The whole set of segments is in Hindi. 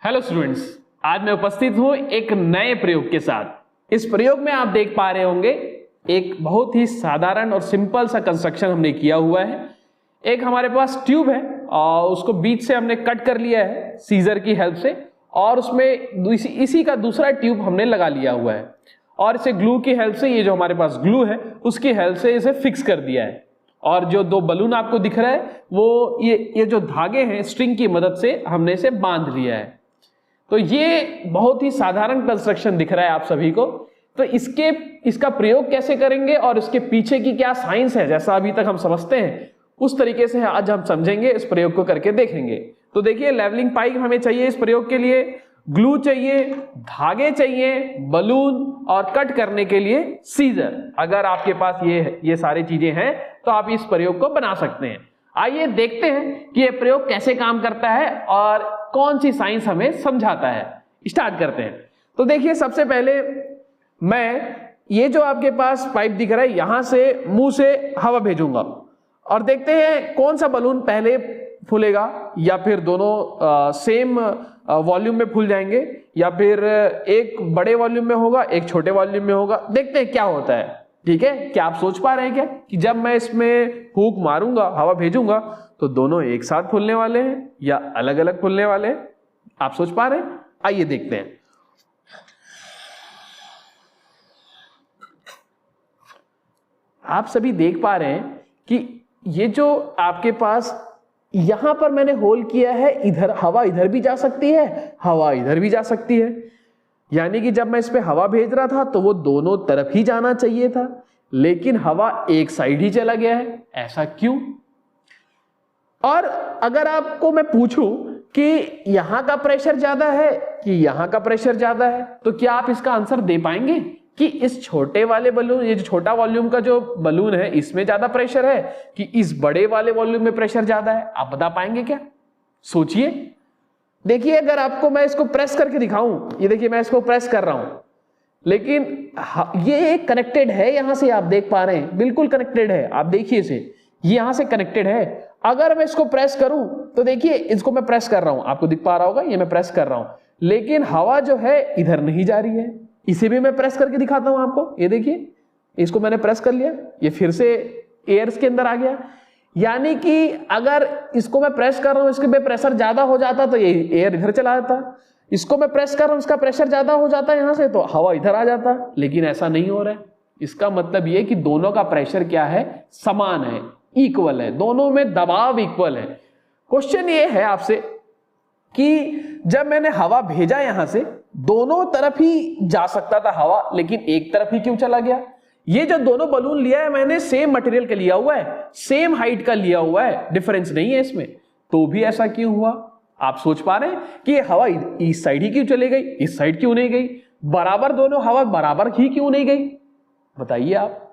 हेलो स्टूडेंट्स, आज मैं उपस्थित हूं एक नए प्रयोग के साथ। इस प्रयोग में आप देख पा रहे होंगे एक बहुत ही साधारण और सिंपल सा कंस्ट्रक्शन हमने किया हुआ है। एक हमारे पास ट्यूब है और उसको बीच से हमने कट कर लिया है सीजर की हेल्प से, और उसमें इसी का दूसरा ट्यूब हमने लगा लिया हुआ है और इसे ग्लू की हेल्प से, ये जो हमारे पास ग्लू है उसकी हेल्प से इसे फिक्स कर दिया है। और जो दो बलून आपको दिख रहा है वो ये जो धागे हैं स्ट्रिंग की मदद से हमने इसे बांध लिया है। तो ये बहुत ही साधारण कंस्ट्रक्शन दिख रहा है आप सभी को। तो इसका प्रयोग कैसे करेंगे और इसके पीछे की क्या साइंस है, जैसा अभी तक हम समझते हैं उस तरीके से आज हम समझेंगे, इस प्रयोग को करके देखेंगे। तो देखिए, लेवलिंग पाइप हमें चाहिए इस प्रयोग के लिए, ग्लू चाहिए, धागे चाहिए, बलून और कट करने के लिए सीजर। अगर आपके पास ये सारी चीजें हैं तो आप इस प्रयोग को बना सकते हैं। आइए देखते हैं कि यह प्रयोग कैसे काम करता है और कौन सी साइंस हमें समझाता है। स्टार्ट करते हैं। तो देखिए, सबसे पहले मैं ये जो आपके पास पाइप दिख रहा है यहां से मुंह से हवा भेजूंगा और देखते हैं कौन सा बलून पहले फूलेगा, या फिर दोनों सेम वॉल्यूम में फूल जाएंगे, या फिर एक बड़े वॉल्यूम में होगा एक छोटे वॉल्यूम में होगा। देखते हैं क्या होता है। ठीक है, क्या आप सोच पा रहे हैं क्या कि जब मैं इसमें फूंक मारूंगा, हवा भेजूंगा, तो दोनों एक साथ फूलने वाले हैं या अलग अलग फूलने वाले हैं? आप सोच पा रहे हैं? आइए देखते हैं। आप सभी देख पा रहे हैं कि ये जो आपके पास यहां पर मैंने होल किया है, इधर हवा इधर भी जा सकती है, हवा इधर भी जा सकती है। यानी कि जब मैं इस पे हवा भेज रहा था तो वो दोनों तरफ ही जाना चाहिए था, लेकिन हवा एक साइड ही चला गया है। ऐसा क्यों? और अगर आपको मैं पूछूं कि यहां का प्रेशर ज्यादा है कि यहां का प्रेशर ज्यादा है, तो क्या आप इसका आंसर दे पाएंगे कि इस छोटे वाले बलून, ये जो छोटा वॉल्यूम का जो बलून है इसमें ज्यादा प्रेशर है कि इस बड़े वाले वॉल्यूम में प्रेशर ज्यादा है? आप बता पाएंगे क्या? सोचिए। देखिए, अगर आपको मैं इसको प्रेस करके दिखाऊं, ये देखिए मैं इसको प्रेस कर रहा हूं, लेकिन ये कनेक्टेड है, यहां से आप देख पा रहे हैं बिल्कुल कनेक्टेड है। आप देखिए इसे, ये यहां से कनेक्टेड है। अगर मैं इसको प्रेस करूं तो देखिए, इसको मैं प्रेस कर रहा हूं, आपको दिख पा रहा होगा, ये मैं प्रेस कर रहा हूं, लेकिन हवा जो है इधर नहीं जा रही है। इसे भी मैं प्रेस करके दिखाता हूं आपको। ये देखिए, इसको मैंने प्रेस कर लिया, ये फिर से एयर के अंदर आ गया। यानी कि अगर इसको मैं प्रेस कर रहा हूं, इसके पे प्रेशर ज्यादा हो जाता तो ये एयर इधर चला जाता। इसको मैं प्रेस कर रहा हूं, इसका प्रेशर ज्यादा हो जाता है यहां से, तो हवा इधर आ जाता, लेकिन ऐसा नहीं हो रहा है। इसका मतलब ये कि दोनों का प्रेशर क्या है? समान है, इक्वल है, दोनों में दबाव इक्वल है। क्वेश्चन ये है आपसे कि जब मैंने हवा भेजा यहां से, दोनों तरफ ही जा सकता था हवा, लेकिन एक तरफ ही क्यों चला गया? ये जो दोनों बलून लिया है मैंने सेम मटेरियल का लिया हुआ है, सेम हाइट का लिया हुआ है, डिफरेंस नहीं है इसमें, तो भी ऐसा क्यों हुआ? आप सोच पा रहे हैं कि ये हवा इस साइड ही क्यों चली गई, इस साइड क्यों नहीं गई? बराबर दोनों हवा बराबर ही क्यों नहीं गई? बताइए आप।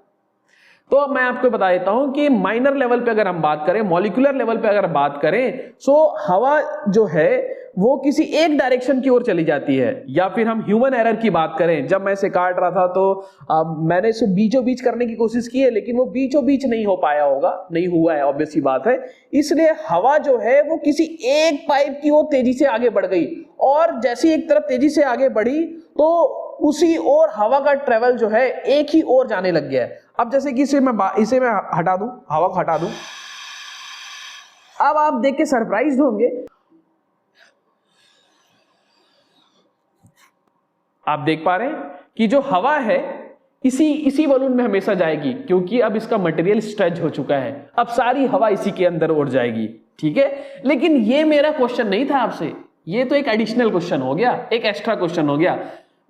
तो अब मैं आपको बता देता हूं कि माइनर लेवल पे अगर हम बात करें, मॉलिक्यूलर लेवल पे अगर बात करें, तो हवा जो है वो किसी एक डायरेक्शन की ओर चली जाती है। या फिर हम ह्यूमन एरर की बात करें, जब मैं इसे काट रहा था तो मैंने इसे बीचों बीच करने की कोशिश की है, लेकिन वो बीचों बीच नहीं हो पाया होगा, नहीं हुआ है, ऑब्वियस सी बात है। इसलिए हवा जो है वो किसी एक पाइप की ओर तेजी से आगे बढ़ गई, और जैसी एक तरफ तेजी से आगे बढ़ी तो उसी ओर हवा का ट्रेवल जो है एक ही ओर जाने लग गया है। अब जैसे कि इसे मैं हटा दूं, हवा को हटा दूं, अब आप देख के सरप्राइज होंगे। आप देख पा रहे हैं कि जो हवा है इसी बलून में हमेशा जाएगी, क्योंकि अब इसका मटेरियल स्ट्रेच हो चुका है, अब सारी हवा इसी के अंदर उड़ जाएगी। ठीक है, लेकिन ये मेरा क्वेश्चन नहीं था आपसे, ये तो एक एडिशनल क्वेश्चन हो गया, एक एक्स्ट्रा क्वेश्चन हो गया।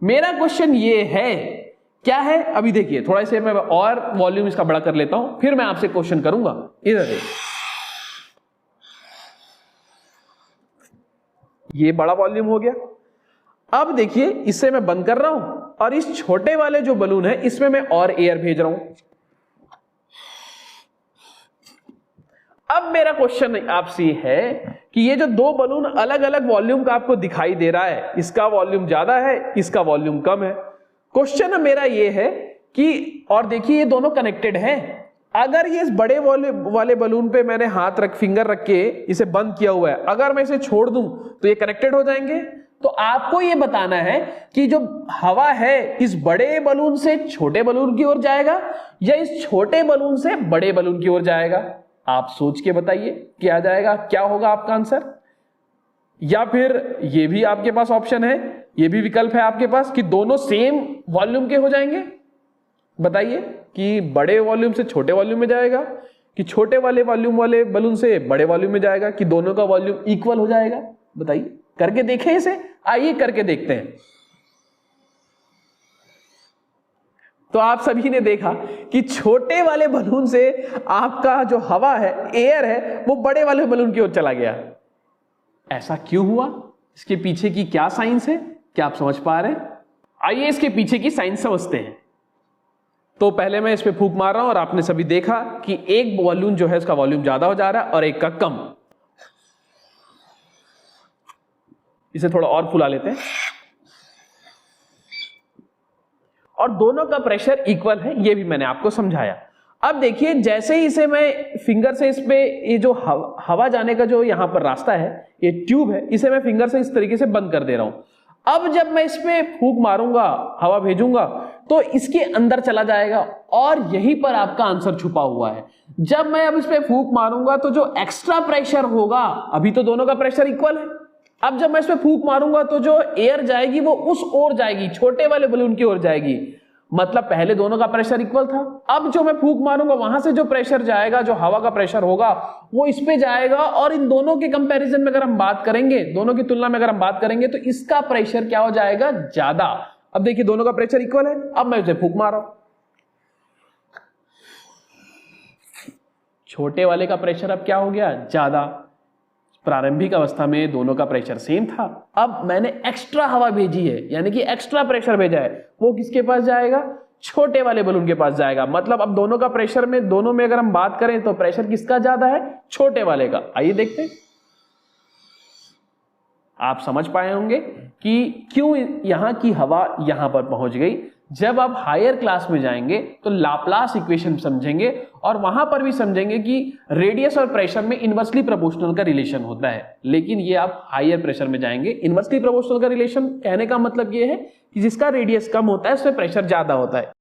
मेरा क्वेश्चन ये है, क्या है? अभी देखिए, थोड़ा से मैं और वॉल्यूम इसका बड़ा कर लेता हूं, फिर मैं आपसे क्वेश्चन करूंगा। इधर देखिए, ये बड़ा वॉल्यूम हो गया। अब देखिए, इससे मैं बंद कर रहा हूं और इस छोटे वाले जो बलून है इसमें मैं और एयर भेज रहा हूं। अब मेरा क्वेश्चन आपसे है कि ये जो दो बलून अलग अलग वॉल्यूम का आपको दिखाई दे रहा है, इसका वॉल्यूम ज्यादा है, इसका वॉल्यूम कम है। क्वेश्चन मेरा ये है कि, और देखिए ये दोनों कनेक्टेड हैं, अगर ये इस बड़े वाले बलून पे मैंने फिंगर रख के इसे बंद किया हुआ है, अगर मैं इसे छोड़ दूं तो ये कनेक्टेड हो जाएंगे? तो आपको ये बताना है कि जो हवा है इस बड़े बलून से छोटे बलून की ओर जाएगा या इस छोटे बलून से बड़े बलून की ओर जाएगा। आप सोच के बताइए क्या जाएगा, क्या होगा आपका आंसर। या फिर ये भी आपके पास ऑप्शन है, ये भी विकल्प है आपके पास कि दोनों सेम वॉल्यूम के हो जाएंगे। बताइए कि बड़े वॉल्यूम से छोटे वॉल्यूम में जाएगा, कि छोटे वाले वॉल्यूम वाले बलून से बड़े वॉल्यूम में जाएगा, कि दोनों का वॉल्यूम इक्वल हो जाएगा। बताइए, करके देखें इसे, आइए करके देखते हैं। तो आप सभी ने देखा कि छोटे वाले बलून से आपका जो हवा है, एयर है, वो बड़े वाले बलून की ओर चला गया। ऐसा क्यों हुआ, इसके पीछे की क्या साइंस है, क्या आप समझ पा रहे हैं? आइए इसके पीछे की साइंस समझते हैं। तो पहले मैं इस पे फूंक मार रहा हूं और आपने सभी देखा कि एक बलून जो है उसका वॉल्यूम ज्यादा हो जा रहा है और एक का कम। इसे थोड़ा और फुला लेते हैं और दोनों का प्रेशर इक्वल है, ये भी मैंने आपको समझाया। अब देखिए, जैसे ही इसे मैं फिंगर से इस पे ये जो हवा जाने का जो यहां पर रास्ता है, ये ट्यूब है, इसे मैं फिंगर से इस तरीके से बंद कर दे रहा हूं। अब जब मैं इस पे फूंक मारूंगा, हवा भेजूंगा, तो इसके अंदर चला जाएगा और यहीं पर आपका आंसर छुपा हुआ है। जब मैं अब इस पे फूंक मारूंगा तो जो एक्स्ट्रा प्रेशर होगा, अभी तो दोनों का प्रेशर इक्वल है, अब जब मैं इस पे फूंक मारूंगा तो जो एयर जाएगी वो उस ओर जाएगी, छोटे वाले बलून की ओर जाएगी। मतलब पहले दोनों का प्रेशर इक्वल था, अब जो मैं फूंक मारूंगा वहां से जो प्रेशर जाएगा, जो हवा का प्रेशर होगा, वो इस पे जाएगा। और इन दोनों के कंपैरिजन में अगर हम बात करेंगे, दोनों की तुलना में अगर हम बात करेंगे, तो इसका प्रेशर क्या हो जाएगा, ज्यादा। अब देखिए दोनों का प्रेशर इक्वल है, अब मैं इसे फूंक मार रहा हूं, छोटे वाले का प्रेशर अब क्या हो गया, ज्यादा। प्रारंभिक अवस्था में दोनों का प्रेशर सेम था, अब मैंने एक्स्ट्रा हवा भेजी है, यानी कि एक्स्ट्रा प्रेशर भेजा है, वो किसके पास जाएगा, छोटे वाले बलून के पास जाएगा। मतलब अब दोनों का प्रेशर में, दोनों में अगर हम बात करें तो प्रेशर किसका ज्यादा है, छोटे वाले का। आइए देखते हैं। आप समझ पाए होंगे कि क्यों यहां की हवा यहां पर पहुंच गई। जब आप हायर क्लास में जाएंगे तो लाप्लास इक्वेशन समझेंगे और वहां पर भी समझेंगे कि रेडियस और प्रेशर में इनवर्सली प्रोपोर्शनल का रिलेशन होता है। लेकिन ये आप हायर प्रेशर में जाएंगे। इनवर्सली प्रोपोर्शनल का रिलेशन कहने का मतलब ये है कि जिसका रेडियस कम होता है उसमें प्रेशर ज्यादा होता है।